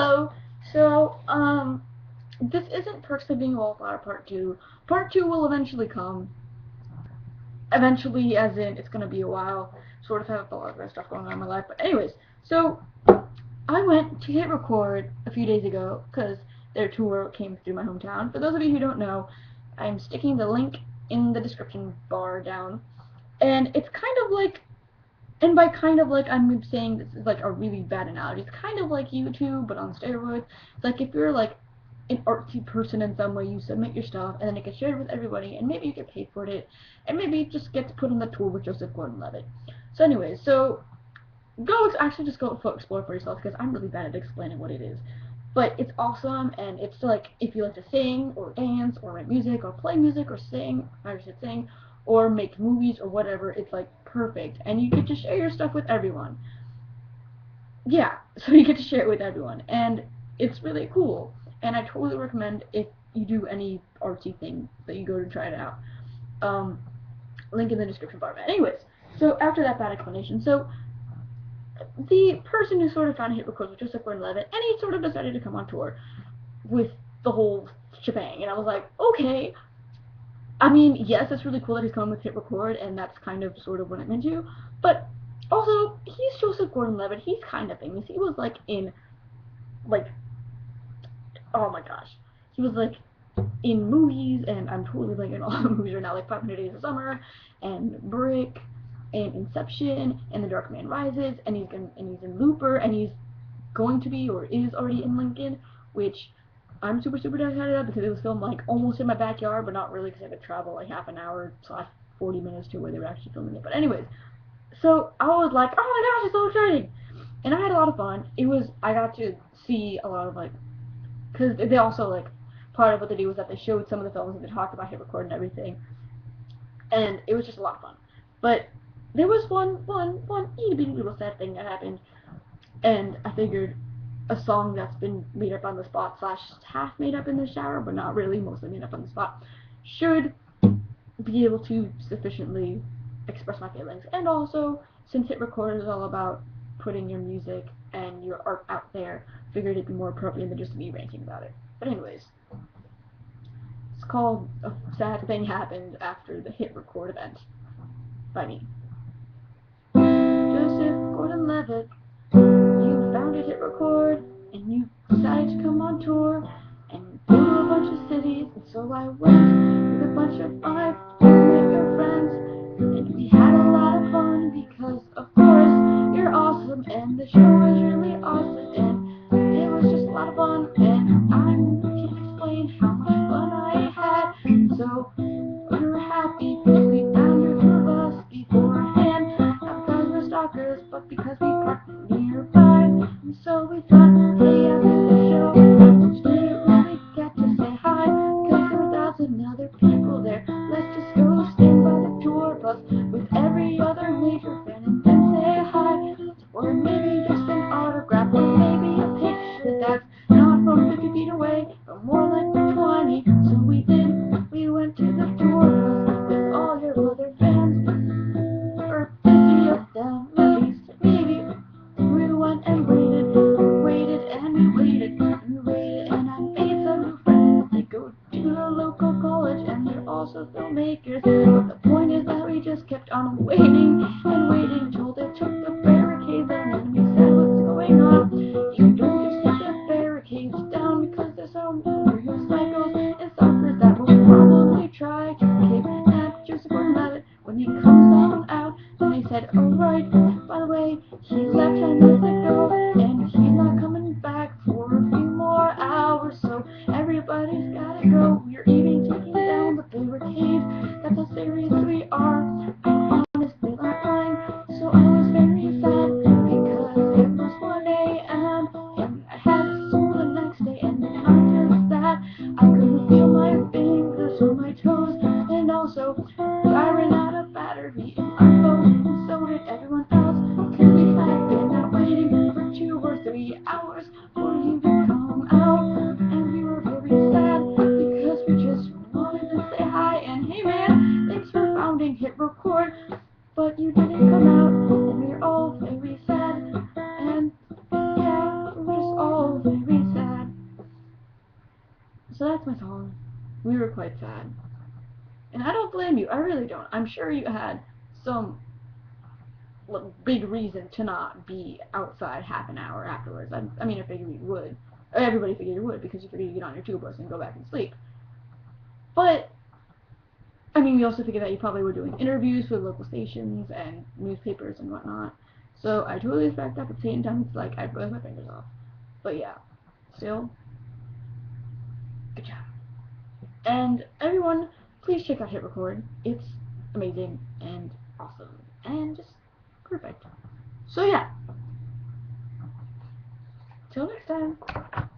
Hello. So, this isn't Perks of Being a Wallflower Part 2. Part 2 will eventually come. Eventually, as in, it's gonna be a while. Sort of have a lot of other stuff going on in my life. But anyways, so, I went to hit record a few days ago, because their tour came through my hometown. For those of you who don't know, I'm sticking the link in the description bar down. And it's kind of like, and by kind of like, I'm saying this is like a really bad analogy. It's kind of like YouTube, but on steroids. It's like if you're like an artsy person in some way, you submit your stuff, and then it gets shared with everybody, and maybe you get paid for it, and maybe it just gets put on the tour with Joseph Gordon-Levitt. So anyways, so actually just go explore for yourself, because I'm really bad at explaining what it is. But it's awesome, and it's like, if you like to sing, or dance, or write music, or play music, or sing, I should sing, or make movies, or whatever, it's like perfect. And you get to share your stuff with everyone. Yeah, so you get to share it with everyone, and it's really cool. And I totally recommend, if you do any artsy thing, that you go to try it out. Link in the description bar. But anyways, so after that bad explanation, so the person who sort of found hit record was Joseph Gordon-Levitt, and he sort of decided to come on tour with the whole shebang, and I was like, okay. I mean, yes, it's really cool that he's coming with hit record, and that's kind of sort of what I'm into, but also, he's Joseph Gordon-Levitt, he's kind of famous. He was like in, like, oh my gosh, he was like in movies, and I'm totally blanking all the movies right now, like 500 Days of Summer, and Brick, and Inception, and The Dark Man Rises, and he's in Looper, and he's going to be, or is already in Lincoln, which I'm super excited about, because it was filmed like almost in my backyard, but not really, because I had to travel like half an hour / 40 minutes to where they were actually filming it. But anyways, so I was like, oh my gosh, it's so exciting, and I had a lot of fun. I got to see a lot of, like, because they also, like, part of what they do was that they showed some of the films and they talked about hit record and everything, and it was just a lot of fun. But there was one itty bitty little sad thing that happened, and I figured a song that's been made up on the spot / half made up in the shower, but not really, mostly made up on the spot, should be able to sufficiently express my feelings. And also, since hit record is all about putting your music and your art out there, figured it'd be more appropriate than just me ranting about it. But anyways, it's called A Sad Thing Happened After the Hit Record Event by me. Joseph Gordon-Levitt, you found a hit record, and you decided to come on tour, and go to a bunch of cities, and so I went with a bunch of my your friends, and we had a lot of fun, because of course, you're awesome, and the show was really awesome, and it was just a lot of fun, and I can't explain how much fun I had. So we were happy because we found your tour bus beforehand, not because we're stalkers, but because we parked nearby. And so we thought, hey, after the show, we didn't really get to say hi, because there were 1,000 other people there. Let's just go stand by the tour bus with every other major fan and then say hi, or maybe just an autograph, or maybe a picture that's not from 50 feet away, but more like 20. So we did. We went to the tour bus with all your other fans, or 50 of them at least, maybe. We went and waited, and we waited, and I made some new friends. They go to the local college, and they're also filmmakers. But the point is that we just kept on waiting and waiting till they took the barricades down, and we said, what's going on? You don't just take the barricades down, because there's some real psychos and suckers that will probably try to kidnap Joseph Gordon-Levitt when he comes on out. And they said, oh right, by the way, he left 10 minutes ago, and he's not coming back for a few more hours, so everybody's gotta go. We're even taking down the barricades. That's how serious we are. I'm honestly not lying. So I was very sad, because it was 1 a.m. and I had school the next day, and not just that, I couldn't feel my fingers or my toes, and also I ran out of battery in my phone, and so did everyone else, because we had been out waiting for 2 or 3 hours for you to come out, and we were very sad, because we just wanted to say hi, and hey man, thanks for founding hit record, but you didn't come out, and we're all very sad, and yeah, we're just all very that's my song. We were quite sad. And I don't blame you. I really don't. I'm sure you had some big reason to not be outside half an hour afterwards. I mean, I figured you would. Everybody figured you would because you figured you'd get on your tour bus and go back and sleep. But I mean, we also figured that you probably were doing interviews with local stations and newspapers and whatnot. So I totally respect that, but at the same time, it's like I'd buzz my fingers off. But yeah, still, good job. And everyone, please check out Hit Record. It's amazing and awesome and just perfect. So yeah, till next time.